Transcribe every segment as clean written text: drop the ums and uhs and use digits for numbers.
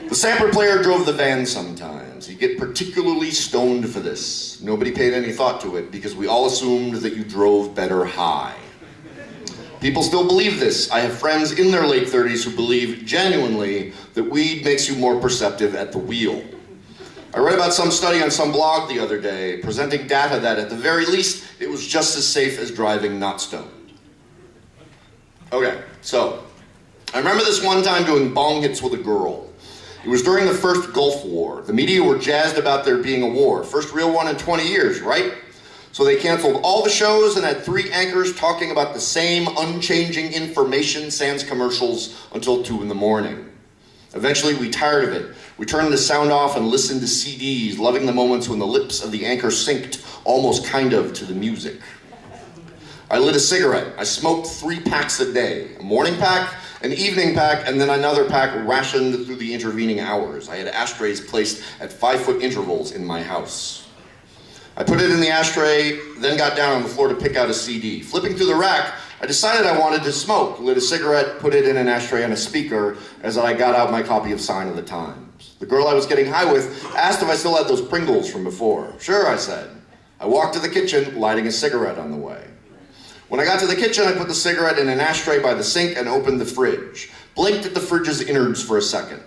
The sampler player drove the van sometimes. He'd get particularly stoned for this. Nobody paid any thought to it because we all assumed that you drove better high. People still believe this. I have friends in their late 30s who believe genuinely that weed makes you more perceptive at the wheel. I read about some study on some blog the other day presenting data that at the very least it was just as safe as driving not stoned. Okay, so I remember this one time doing bong hits with a girl. It was during the first Gulf War. The media were jazzed about there being a war. First real one in 20 years, right? So they canceled all the shows and had 3 anchors talking about the same unchanging information sans commercials until 2 in the morning. Eventually we tired of it. We turned the sound off and listened to CDs, loving the moments when the lips of the anchor synced almost kind of to the music. I lit a cigarette. I smoked 3 packs a day. A morning pack, an evening pack, and then another pack rationed through the intervening hours. I had ashtrays placed at 5-foot intervals in my house. I put it in the ashtray, then got down on the floor to pick out a CD. Flipping through the rack, I decided I wanted to smoke. Lit a cigarette, put it in an ashtray on a speaker as I got out my copy of Sign of the Times. The girl I was getting high with asked if I still had those Pringles from before. Sure, I said. I walked to the kitchen, lighting a cigarette on the way. When I got to the kitchen, I put the cigarette in an ashtray by the sink and opened the fridge. Blinked at the fridge's innards for a second.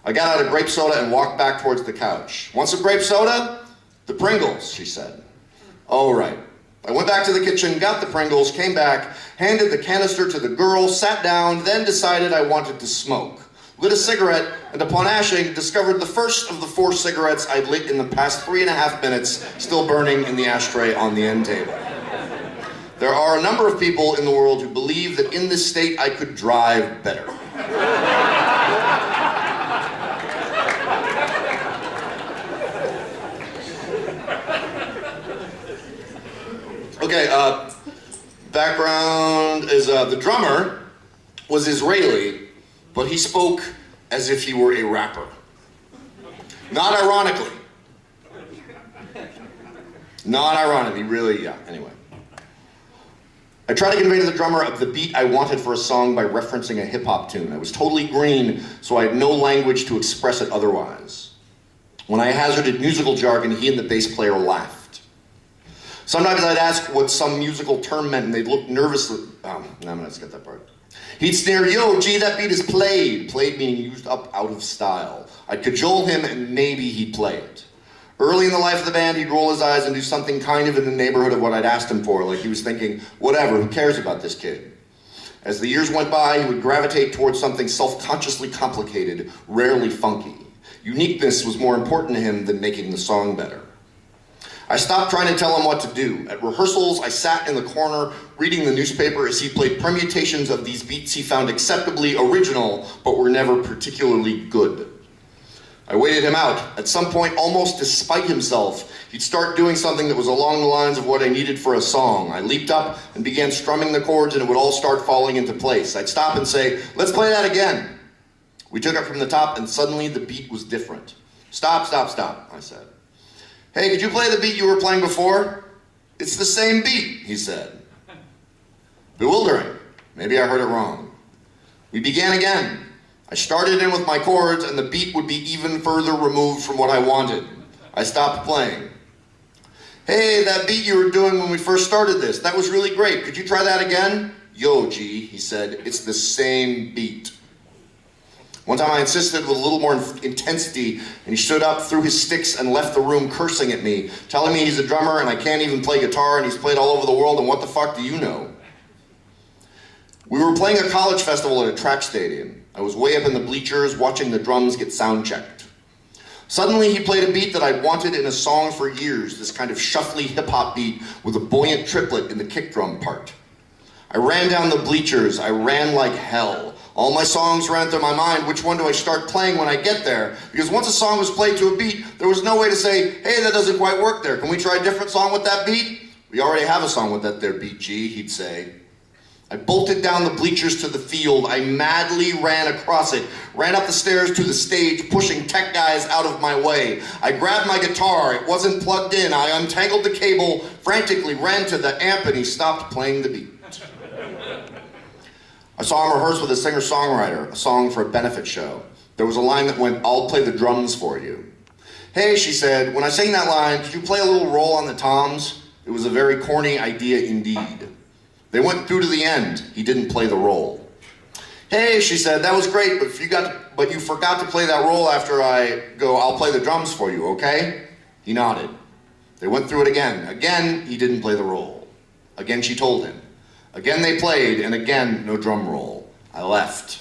I got out a grape soda and walked back towards the couch. Want some grape soda? The Pringles, she said. Oh, right. I went back to the kitchen, got the Pringles, came back, handed the canister to the girl, sat down, then decided I wanted to smoke. Lit a cigarette, and upon ashing, discovered the first of the 4 cigarettes I'd lit in the past 3.5 minutes, still burning in the ashtray on the end table. There are a number of people in the world who believe that in this state I could drive better. Okay, background is the drummer was Israeli, but he spoke as if he were a rapper. Not ironically. Not ironically, really, yeah, anyway. I tried to convey to the drummer the beat I wanted for a song by referencing a hip-hop tune. I was totally green, so I had no language to express it otherwise. When I hazarded musical jargon, he and the bass player laughed. Sometimes I'd ask what some musical term meant, and they'd look nervously. No, I'm gonna skip that part. He'd sneer, yo, gee, that beat is played. Played meaning used up out of style. I'd cajole him, and maybe he'd play it. Early in the life of the band, he'd roll his eyes and do something kind of in the neighborhood of what I'd asked him for, like he was thinking, whatever, who cares about this kid? As the years went by, he would gravitate towards something self-consciously complicated, rarely funky. Uniqueness was more important to him than making the song better. I stopped trying to tell him what to do. At rehearsals, I sat in the corner reading the newspaper as he played permutations of these beats he found acceptably original, but were never particularly good. I waited him out. At some point, almost despite himself, he'd start doing something that was along the lines of what I needed for a song. I leaped up and began strumming the chords, and it would all start falling into place. I'd stop and say, let's play that again. We took it from the top, and suddenly the beat was different. Stop, stop, stop, I said. Hey, could you play the beat you were playing before? It's the same beat, he said. Bewildering. Maybe I heard it wrong. We began again. I started in with my chords, and the beat would be even further removed from what I wanted. I stopped playing. Hey, that beat you were doing when we first started this, that was really great. Could you try that again? Yo, G, he said, it's the same beat. One time I insisted with a little more intensity, and he stood up, threw his sticks, and left the room cursing at me, telling me he's a drummer and I can't even play guitar and he's played all over the world and what the fuck do you know? We were playing a college festival at a track stadium. I was way up in the bleachers watching the drums get sound checked. Suddenly he played a beat that I'd wanted in a song for years, this kind of shuffly hip-hop beat with a buoyant triplet in the kick drum part. I ran down the bleachers, I ran like hell. All my songs ran through my mind, which one do I start playing when I get there? Because once a song was played to a beat, there was no way to say, hey, that doesn't quite work there. Can we try a different song with that beat? We already have a song with that there beat, G, he'd say. I bolted down the bleachers to the field. I madly ran across it, ran up the stairs to the stage, pushing tech guys out of my way. I grabbed my guitar. It wasn't plugged in. I untangled the cable, frantically ran to the amp, and he stopped playing the beat. I saw him rehearse with a singer-songwriter, a song for a benefit show. There was a line that went, "I'll play the drums for you." "Hey," she said, "when I sang that line, could you play a little roll on the toms?" It was a very corny idea indeed. They went through to the end. He didn't play the roll. "Hey," she said, "that was great, but you forgot to play that roll after I go, 'I'll play the drums for you,' okay?" He nodded. They went through it again. Again, he didn't play the roll. Again, she told him. Again, they played, and again, no drum roll. I left.